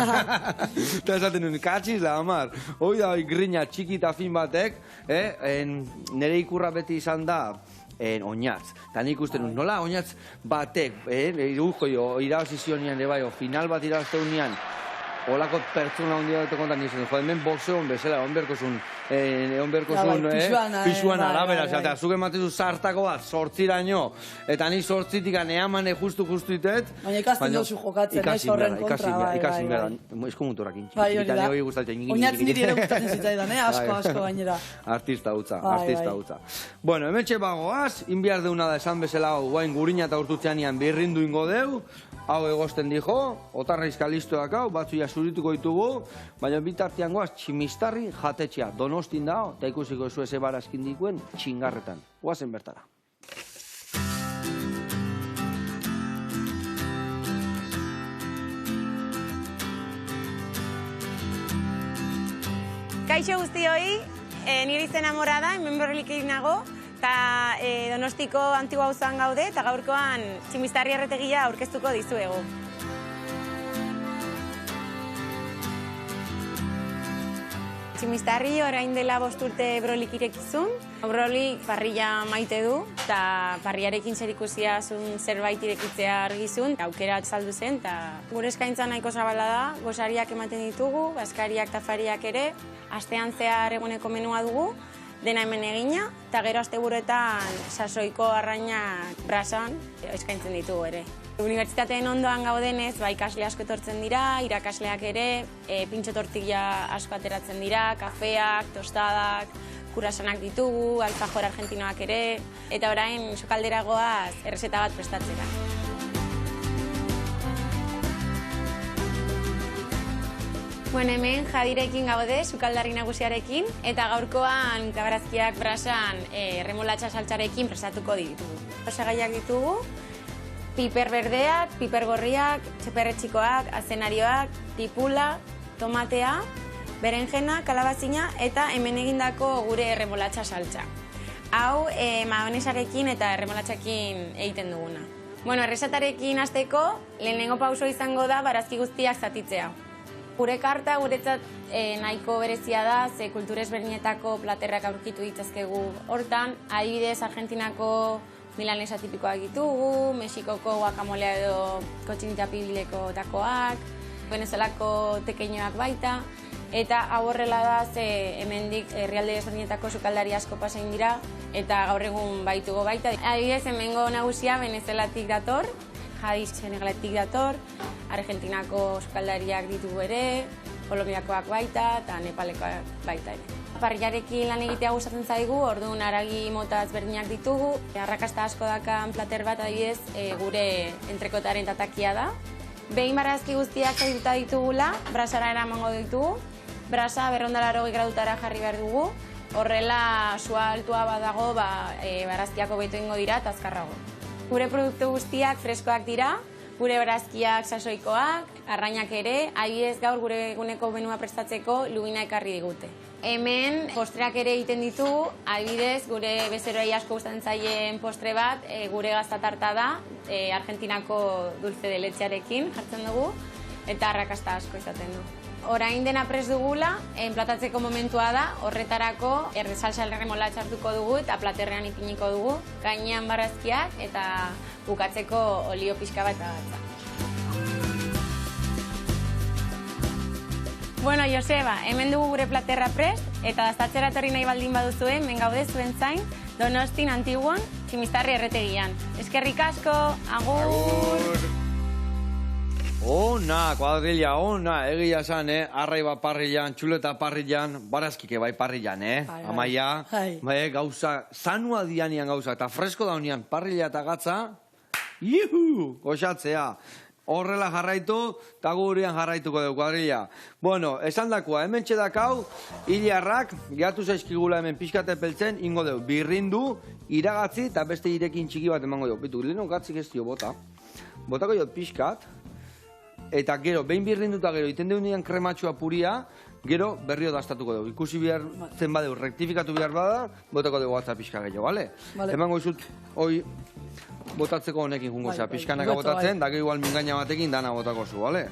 Eta esaten nuen, katxiz la amar. Hoi da, grina txiki eta fin batek, nire ikurra beti izan da, oinatz. Eta nik uste nuen, nola oinatz batek, irabazizionian ere bai, final bat irabazte unian, holako pertsona hundi bat kontan nizuen, hemen boxeon bezala, egon berko zuen, pisuan arabera, eta zuke matezu sartako bat, 8raino, eta ni 8tik eamane justu itet. Baina ikasten dozu jokatzen, ez horren kontra, ikasin behar, eskumuturrakin, txikita, hori gustatzen. Oinatz niri ere gustatzen zitzaidan, asko gainera. Artista hutza. Bueno, hemen txepagoaz, inbiar deuna da esan bezala hau, guain gurina eta urtutzeanian birrindu ingo deu, hau egosten dijo, otarraizka listoak hau, batzu zurituko ditugu, baina bitartian goaz, tximistarri jatetxea, Donostin dao, eta ikusiko zu eze barazkin dikuen txingarretan. Goazen bertara. Kaixo guztioi, nire izena Mora da, hemen Borroliketik nago, eta Donostiko Antigua auzoan gaude, eta gaurkoan Tximistarri erretegia aurkeztuko dizuegu. Tximistarri orain dela 5 urte Brolik irekizun. Brolik parrilla maite du, eta parriarekin zerikusia zuen zerbait irekitzea argizun. Aukera saldu zen, eta gure eskaintza nahiko zabala da, gosariak ematen ditugu, baskariak eta fariak ere, astean zehar eguneko menua dugu, dena hemen egina, eta gero asteburuetan sasoiko arrainak brasan eskaintzen ditugu ere. Unibertsitateen ondoan gaudenez, ikasle asko etortzen dira, irakasleak ere, pintxo tortilla asko ateratzen dira, kafeak, tostadak, kurasanak ditugu, alfajor argentinoak ere, eta orain sokaldera goaz errezeta bat prestatzera. Hemen Jadirekin gaude, sukaldarri nagusiarekin, eta gaurkoan kabarazkiak brasan remolatxa saltxarekin prestatuko ditugu. Osagaiak ditugu, piper berdeak, piper gorriak, txeperretxikoak, azenarioak, tipula, tomatea, berenjena, kalabazina eta hemen egindako gure remolatxa saltxa. Hau mayonesarekin eta remolatxakin egiten duguna. Errezetarekin hasteko, lehenengo pauso izango da barazki guztiak zatitzea. Gure karta guretzat nahiko berezia da, ze kultura ezberdinetako platerrak aurkitu ditzazkegu hortan, adibidez Argentinako milanesa tipikoak ditugu, Mexikoko guakamolea edo kotxinita pibileko takoak, Venezuelako tekeinoak baita, eta hau horrela da ze hemendik herrialde ezberdinetako sukaldari asko pasain dira, eta gaur egun baitugo baita. Adibidez, hemengo nagusia Venezuelatik dator, Jadiz Senegaletik dator, Argentinako sukaldariak ditugu ere, Kolombiakoak baita eta Nepalekoak baita ere. Parriarekin lan egitea gustatzen zaigu, orduan haragi mota ezberdinak ditugu. Arrakasta asko dakan plater bat adibidez gure entrekotaren tatakia da. Behin barazki guztiak zaituta ditugula, brasara eramango ditugu. Brasa 280 gradutara jarri behar dugu. Horrela sua altua badago, barazkiak hobeto ingo dira eta azkarrago. Gure produktu guztiak freskoak dira, gure barazkiak sasoikoak, arrainak ere, adibidez gaur gure eguneko menua prestatzeko lubina ekarri digute. Hemen postreak ere egiten ditugu, adibidez gure bezeroei asko gustatzen zaien postre bat, gure gaztatarta da, Argentinako dulce de lechearekin jartzen dugu, eta arrakasta asko izaten du. Orain dena prest dugula, enplatatzeko momentua da, horretarako salsa remolatxa hartuko dugu eta platerrean ipiniko dugu, gainean barazkiak eta bukatzeko olio pixka bat agatza. Joseba, hemen dugu gure platerra prest, eta daztatzera etorri nahi baldin baduzue, hemen gaude zuen zain, Donostin Antiguan, Tximistarri erretegian. Eskerrik asko, agur! Ona, kuadrilla, ona, egia esan, arraiba parrillan, txuleta parrillan, barazkike bai parrillan, amaia, gauza, zanua dianian gauza, eta fresko daunian parrilla eta gatza, iuhu, goxatzea. Horrela jarraitu, eta gurean jarraituko dugu, kuadrilla. Esan dakoa, hemen txedakau, hilarrak, gehatu zaizkigula hemen pixkate peltzen, ingo dugu, birrindu, iragatzi, eta beste irekin txiki bat emango dugu. Bitu, leheno gatzik ez dio bota. Botako jo pixkat, eta gero, behin birrinduta gero, iten deunian krematxua puria, gero berrio dastatuko dugu. Ikusi behar zen badeu, rektifikatu behar bada, botako dugu atza pixka gehiago, bale? Emango izut, hoi, botatzeko honekin jungo zea, pixkanaka botatzen, da gero igual mingaina batekin dana botako zu, bale?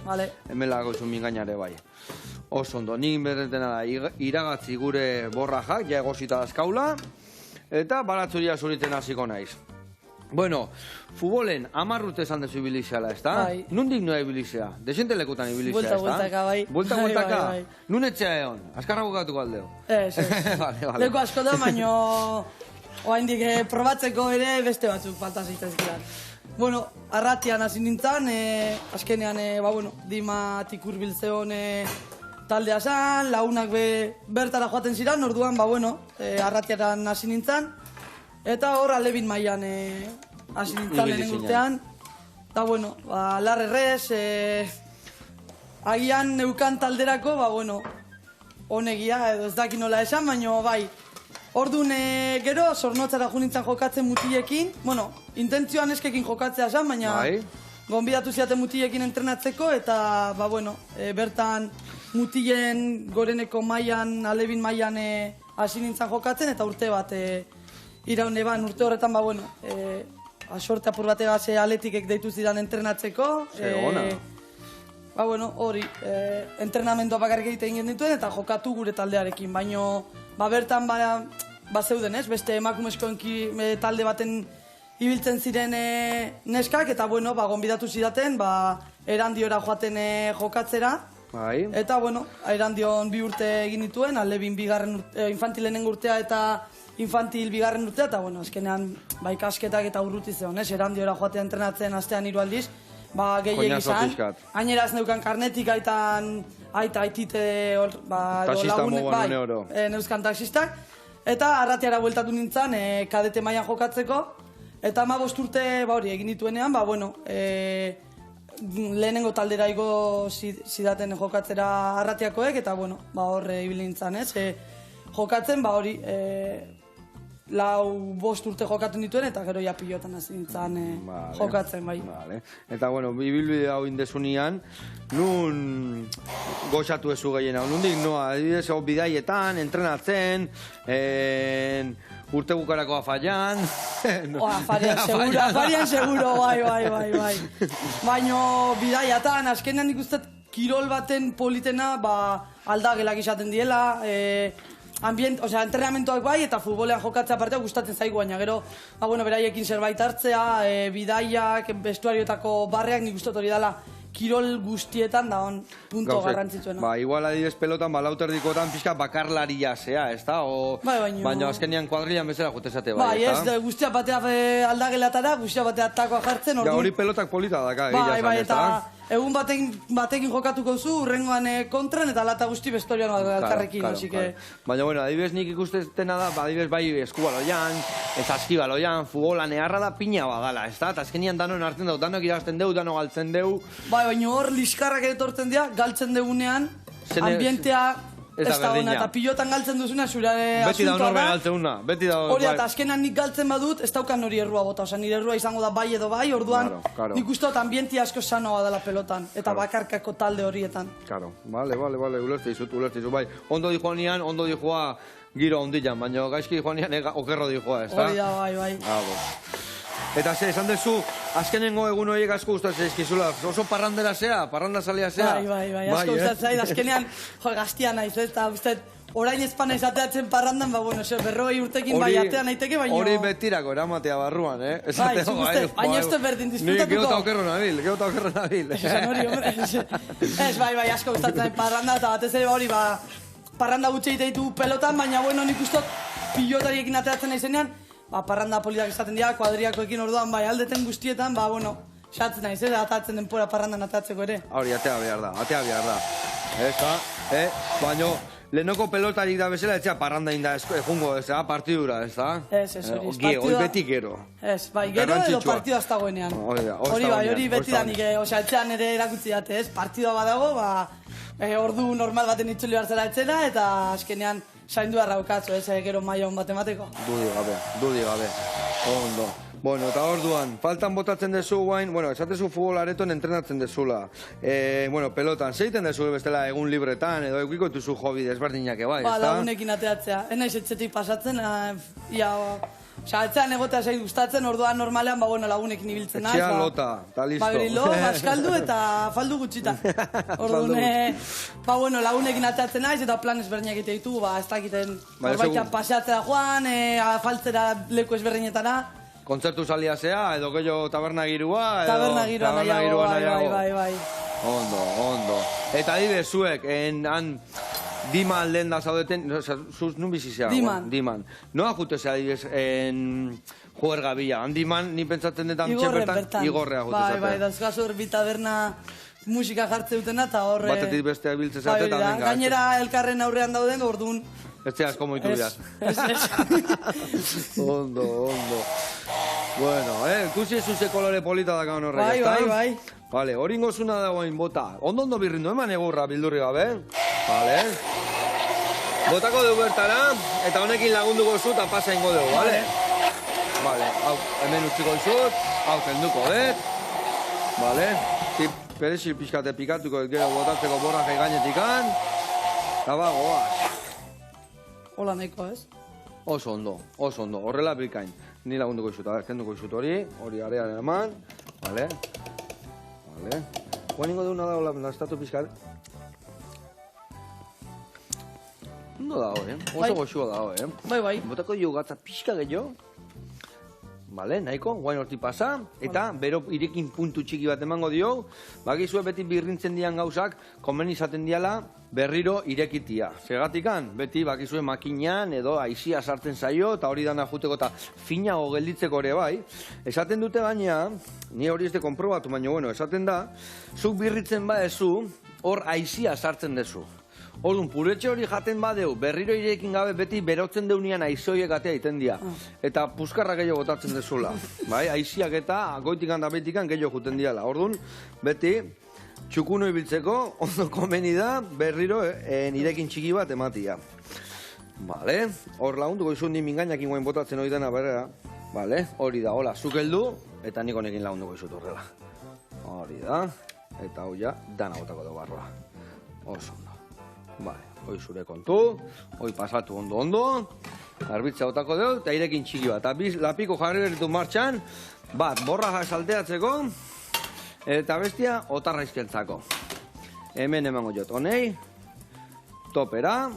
Hemen lagako izun mingainare bai. Oso ondo, nik berretena da, iragatzi gure borrajak, ja egosita dazkaula, eta baratzuria zuritzen hasiko naiz. Futbolen 10 urte esan dezu ibilizela, ez da? Nundik noa ibilizea? Desente lekutan ibilizea, ez da? Buelta-bueltaka, bai. Buelta-bueltaka? Nun etxea egon? Azkarra bukatuko aldeo? Ez. Leku asko da, baino oaindik probatzeko ere beste batzuk falta zitezkidan. Arratian hasi nintzen, azkenean, Dimatik hurbiltzeon taldea zan, lagunak bertara joaten ziren, orduan, arratiaran hasi nintzen, eta hor alebin mailan hasi nintzen lehen urtean. Eta, larrerrez, agian neukan talderako, honegia, edo ez daki nola esan, baina bai. Orduan gero, Zornotzara junintzen jokatzen mutilekin, intentzioan eskekin jokatzea esan, baina gonbidatu ziaten mutilekin entrenatzeko, eta, bertan mutilen goreneko mailan, alebin mailan hasi nintzen jokatzen, eta urte bat iraun eban, urte horretan, ba, bueno, sorte apur bategaz Atletikek deitu zidan entrenatzeko. Ona. Ba, bueno, hori, entrenamendua bakarrik egiten genituen, eta jokatu gure taldearekin, baino, ba, bertan, ba zeuden, ez? Beste emakumezkoen talde baten ibiltzen ziren neskak, eta, bueno, ba, gonbidatu zidaten, ba, Erandiora joaten jokatzera. Bai. Eta, bueno, Erandion 2 urte egin dituen, Aldebin infantil lehenengo urtea eta infantil 2 urtea, eta, bueno, azkenean, ba, ikasketak eta urruti zeon, ez? Erandiora joatea entrenatzen astean 3 aldiz, ba, gehiegi izan. Aineraz neukan karnetik aitite, ba, taxista moguan oro. Neuzkan taxistak. Eta arratiara bueltatu nintzen, kadete mailan jokatzeko. Eta 15 urte, ba, hori, egin dituenean, ba, bueno, lehenengo taldera igo zidaten jokatzera arratiakoek, eta, bueno, ba, horre ibili nintzen, ez? Jokatzen, ba, hori, 4-5 urte jokatzen dituen, eta gero ja pilotan hasi nintzen jokatzen, bai. Vale. Eta, bueno, ibilbide hau indezunean, nun goxatu ezu gehien hau, nundik noa, adibidez, bidaietan, entrenatzen, urte bukarako afaian. Afarian seguro, bai. Baina bidaiatan, azkenean ikusten kirol baten politena, ba, aldagelak izaten diela, entrenamentoak bai, eta futbolean jokatzea partea gustatzen zaigu, baina gero, ba, bueno, beraiekin zerbait hartzea, bidaiak, bestuariotako barreak nik gustot hori dela, kirol guztietan da hon punto garrantzitsuena. Ba, igual adibidez pelotan, ba, lauterdikotan pixka bakarlaria zea, ez da? Baina azkenean kuadrilan bezala jutezate, bai, ez da? Bai, ez, guztia batea aldagelatara, guztia batea takoa jartzen, ordu. Ja, hori pelotak polita daka, bai, eta egun batekin jokatuko zu, urrengoan kontran, eta lata guzti bestorian alkarrekin, hasi que... Baina, bueno, adibidez nik ikusteztena da, adibidez bai eskubaloian, zaskibaloian, futbolan eharra da pina badala, ez da? Eta azkenian danon hartzen dau, danok irazten deu, danok galtzen deu. Bai, baina hor liskarrak etortzen dira, galtzen degunean, ambientea ez da ona, eta pilotan galtzen duzuna zure beti da honorbe galtzen una, beti da hori, eta azkenan nik galtzen badut, ez daukan hori errua bota, oza, nire errua izango da bai edo bai, orduan nik uste dut ambientia asko sanoa dela pelotan, eta bakarkako talde horietan. Karo, bale, ulertze izut, bai, ondo di joanian, ondo di joa giro ondilan, baina gaizki di joanian okerro di joa, ez da? Hori da, bai. Eta esan dezu, azkenengo egun horiek asko gustatzen zaizkizula, oso parrandera zea, parranda salea zea. Bai, asko gustatzen zait, azkenean, gaztia naiz, eta uste, orain ezpana izateatzen parrandan, ba, bueno, 40 urtekin bai atea naiteke, baina... Hori betirako eramatea barruan, Bai, baina ez du berdin disfrutatuko. Ni geota okerro nabil. Ez, bai, asko gustatzen zait parranda, eta batez ere hori, ba, parranda gutxe ditu pelotan, baina, bueno, nik ustot pilotariekin ateatzen naizenean, ba, parranda politak izaten dira, kuadriakoekin orduan, bai, aldeten guztietan, ba, bueno, xatzen naiz, atatzen denpora parrandan atatzeko ere. Hori, atea behar da. Baina, lehenoko pelotarik da bezala, etxea parranda inda jungo, ez da, partidura, ez da? Ez, hori, partidua. Hori beti gero. Ez, bai, gero edo partidua ez dagoenean. Hori beti da nik, etxean ere erakutzi date, ez, partidua badago, ba, ordu normal baten itzuli hartzera etxera, eta azkenean, zaindu arraukatzo, ez, gero maia hon bat emateko. Dudi gabe. Ondo. Bueno, eta orduan, faltan botatzen dezu guain, bueno, esatezu futbol areton entrenatzen dezula. Bueno, pelotan, zeiten dezu bestela egun libretan, edo eukiko etuzu hobi desberdinak bai, ez da? Ba, lagunekin ateatzea. Enaiz etxetik pasatzen, etxean egotea zait gustatzen, orduan normalean, ba, bueno, lagunekin ibiltzen naiz. Etxean lota, eta listo. Ba, lo, askaldu eta faldu gutxita. Orduan, ba, bueno, lagunekin ateatzen naiz, eta plan ezberdinak egite ditu, ba, ez dakiten, horbaitan paseatzera joan, afaltzera leku ezberdinetara. Kontzertu salia zea, edo gehiago taberna girua, edo... Taberna girua nahiago, bai. Ondo. Eta adibidez zuek, Diman lehen da zaudeten, zuz nun bizizea? Diman. Noa jutezea adibidez juerga bila? Diman, ni pentsatzen detan txepertan, igorrea jutezea. Bai, dauzkazu hor bi taberna musika jartze dutena, eta horre... Batetik bestea biltze zaute, eta venga. Gainera elkarren aurrean dauden, orduan... Ez txeaz, komo itu biraz. Ez. Ondo. Bueno, ikusi zuze kolore polita daka honorrek, ez da? Bai. Vale, hori ingozuna dagoain bota. Ondo birrindu, eman egurra bildurri gabe. Vale. Botako dugu bertara, eta honekin lagunduko zu eta pasa ingo dugu, vale? Vale, hau, hemen utziko izut, hau kenduko, Vale, perexil pixkate pikatuko, gero botatzeko borra jai gainetikan. Eta ba, goaz. hola nahiko, ez? Oso ondo, horrela bikain. Ni lagunduko izut, kenduko izut hori arean eman, vale? Guaningo deuna da, hola, estatu pizkal. Ondo dago, oso goxua dago, Bai. Botako jo gatza pixka gehiago. Vale, nahiko, guain horti pasa, eta bero irekin puntu txiki bat emango dio, bakizue beti birrintzen dian gauzak, komeni izaten diala berriro irekitia. Zergatikan, beti bakizue makinan edo aizia sartzen zaio, eta hori dana juteko eta finago gelditzeko ere bai. Esaten dute baina, ni hori ez de konprobatu, baina bueno, esaten da, zuk birritzen badezu, hor aizia sartzen dezu. Orduan, puretxe hori jaten badeu, berriro irekin gabe beti berotzen deunian aizoiek atea iten dia. Eta puskarra gehiago botatzen dezula. Bai, aiziak eta goitikan da betikan gehiago juten diala. Orduan, beti, txukuno ibiltzeko, ondo komeni da, berriro irekin txiki bat ematia. Vale, hor lagunduko izun ni mingainakin guain botatzen hori dena berrera. Vale, hori da, hola, zuk heldu, eta nik honekin lagunduko izut horrela. Hori da, eta hau ja, dana botako dugu barroa. Oso ondo. Vale, hoi zure kontu, hoi pasatu ondo, garbitza botako dugu, eta irekin txiki bat. Eta lapiko jarri berritu martxan, bat, borraja salteatzeko, eta bestia, otarra izkeltzako. Hemen emango jot, honei, topera,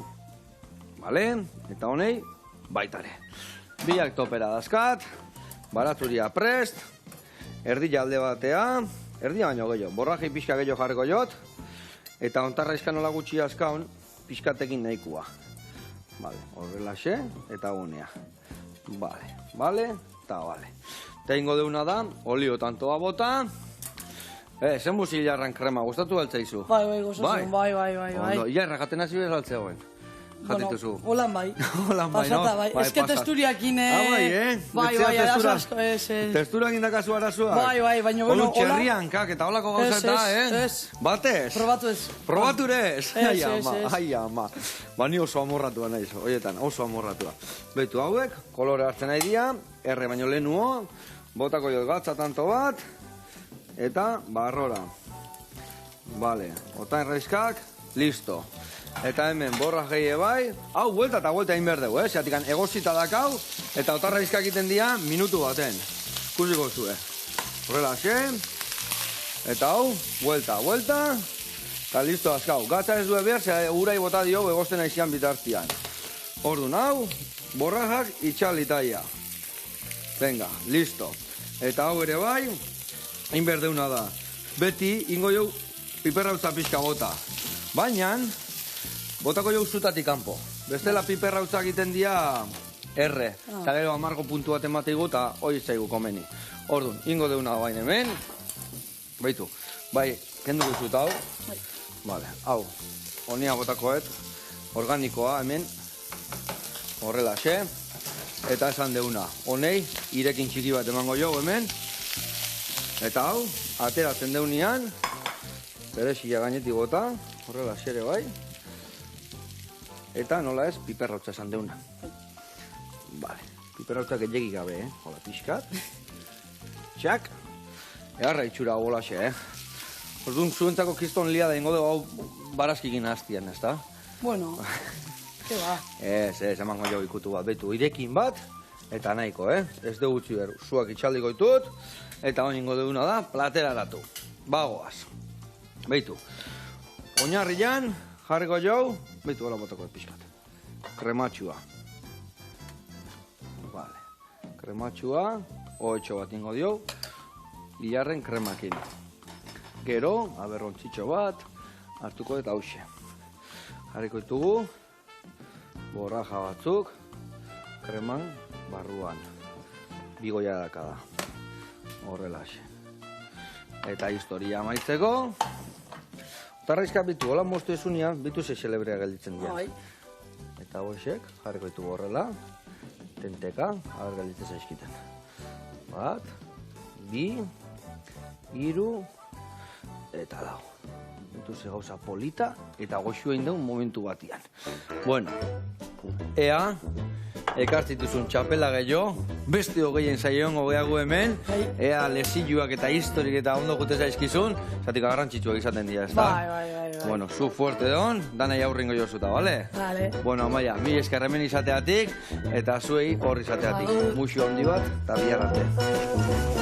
vale, eta honei, baitare. Biak topera dazkat, baratzuria prest, erdia alde batea, erdia baino gehiago, borraji pixka gehiago jarriko jot, eta ontarra izkan nola gutxi azkaun, pixkatekin nahikoa. Vale, horrelaxe, eta gunea. Vale, eta vale. Eta ingo deuna da, olio tantoa bota. Zen buzilarran krema, gustatu altzaizu? Bai, gozatzen, bai. Ondo, ilarra jaten hasi bez altzegoen. Jatituzu. Holan bai. Holan bai, no? Pasata, bai. Ez que testuriakin... Bai, arazo asko, ez. Testurakin dakazu arazoak? Bai, baina, bueno, hola... Txerrian, kak, eta holako gauza eta, Batez? Probatu ez. Probaturez? Ez. Ai, ama. Ba, ni oso amorratua naiz, horietan, oso amorratua. Beitu hauek, kolore hartzen nahi dia, erre baino lehenuo, botako jo gatza tanto bat, eta barrora. Vale, otan erraizkak, listo. Eta hemen borra gehi bai, hau vuelta eta vuelta egin behar dugu, zeatikan egozita dakau, eta otarra izkak iten dia minutu baten. Kusiko zue. Horrela xe, eta hau, vuelta, eta listo azkau. Gatza ez du behar, ze urai bota dio egozten aizian bitartian. Orduan hau, borrajak itxalitaia. Venga, listo. Eta hau ere bai, egin behar deuna da. Beti, ingo jau, piperrautza pixka bota. Baina, botako jau zutatik kanpo. Bestela piperrautza egiten dia erre. Eta gero amargo puntu bat emateigu eta hori zaigu komeni. Orduan, ingo deuna bain hemen. Baitu, bai, kenduko izut hau. Vale, hau, honia botakoet, organikoa hemen. Horrela xe. Eta esan deuna, honei, irekin txiki bat emango jo hemen. Eta hau, ateratzen deunian, berezia gainetik bota, horrela xere bai. Eta nola ez, piperrautza esan deuna. Vale, piperrautza gehiagik gabe, hola, pixkat. Txak. Egarra itxura hola xe, Orduan, zuentzako kiston lia da ingo dugu hau barazkikin hastian, ez da? Bueno, ke ba. Ez, emango jau ikutu bat, betu, irekin bat, eta nahiko, Ez dugu utzi behar, zuak itxaldiko ditut, eta hon ingo duguna da, platera datu. Bagoaz. Beitu, oinarrian, jarriko jau, beitu hola botako pixkat. Krematxua. Vale. Krematxua, oetxo bat ingo dio, ilarren kremakin. Gero, aberrontzitxo bat, hartuko eta hause. Jarriko ditugu, borraja batzuk, kreman barruan. Bigoia dakada. Horrelaxe. Eta historia amaitzeko, otarraizka bitu, hola moztu ezunean, bitu ze celebrea gelditzen dira. Eta hoxek, jarriko ditugu horrela, tenteka, haber gelditzen zaizkiten. Bat, bi, hiru, eta lau. Bitu ze gauza polita, eta goxu egin dugu momentu batian. Bueno, ea, ekartituzun txapela gehiago, beste hogeien zaion hogeago hemen, ea lesiluak eta historik eta ondo gute zaizkizun, zatik garrantzitsuak izaten dira, ez da? Bai. Bueno, zu fuerte don, danai aurringo jozuta, bale? Vale. Bueno, Amaia, mi esker hemen izateatik, eta zuei hor izateatik. Muxu handi bat, eta bihar arte.